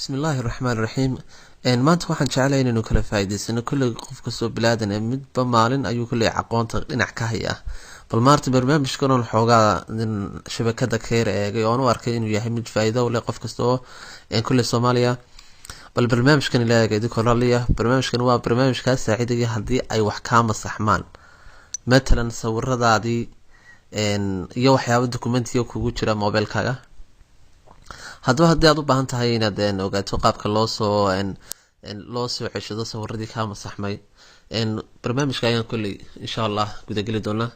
بسم الله الرحمن الرحيم maanta waxaan jeclahay inaynu kala faa'iideysano kulli qof kastoo bilaadan ee midba maalin ayuu kulli aqoonta dhinac ka haya bal maarta barnaamijkan oo xoogaa shabakada keer eegay oo anu arkay inuu yahay mid faa'iido u leh qof kastoo kulli Soomaaliya bal barnaamijkan ilaahay idinku raliya barnaamijkan waa barnaamijka saaciidaya hadii ay wax ka masaxmaan matalan sawiradaadii iyo waxyaabo dokumentiyo kugu jira mobilkaaga haddii aad u baahan tahay inaad ogaato qaabka loo soo ceshado sawiradii ka masaxmay barnaamijka ayaan kulli insha Allah guda gali doonaa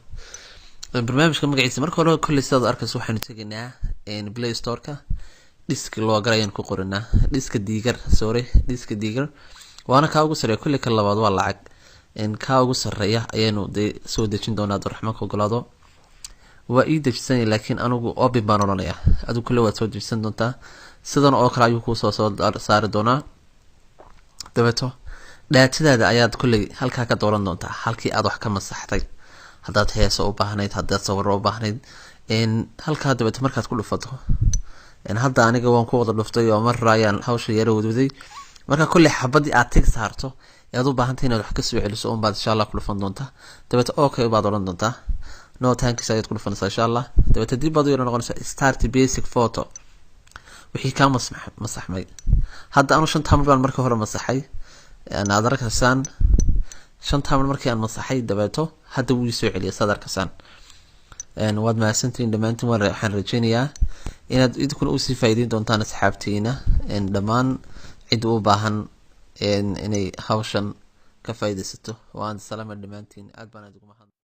barnaamijka magaciisa marka hore kulli sidaad arkayso waxaan tagnaa Play Store-ka disk loo garayaan ku qoranaa diska diigar waana ka ugu sareeyo kulli ka labaad waa lacag ka ugu sareeya ayaanu soo dejin doonaa Raxmaan ku galaado waa ii dejisan laakiin anigu open baan oranaya adu kulli waad soo dejisan doontaa sidan oo kale ayuu ku soo saari doonaa dabeeto dhaatadaada ayaad kulli halka ka dooran doontaa halkii aad wax ka masaxtay hadaad heeso u baahnayd hadaad sawir u baahnayd halka dabeeto markaad ku dhufato hadda aniga waan ku wada dhuftay oo mar raayaan hawsha yar wadwaday marka kulli xabadii aad tig saarto aad u baahantahay inaad wax ka soo celiso oo baad insha Allah ku dhufan doontaa dabeeto okay baad oran doontaa no thanks ayad ku dhufanaysaa insha Allah dabeeto dib baad u noqonaysaa start basic photo wixii ka masaxmay hadda aanu 5 taamul baan markii hore masaxay aad arkaysan 5 taamul markii aan masaxay dabeeto hadda wuu soo celiyay saad arkaysan waad maasantiin dhamaantiin waxaan rajaynayaa inaad idinku u sii faa'iideyn doontaan asxaabtiina dhamaan cid u baahan inay hawshan ka faa'iideysato waan salaam dhamaantiin aad baan ugu mahadnaq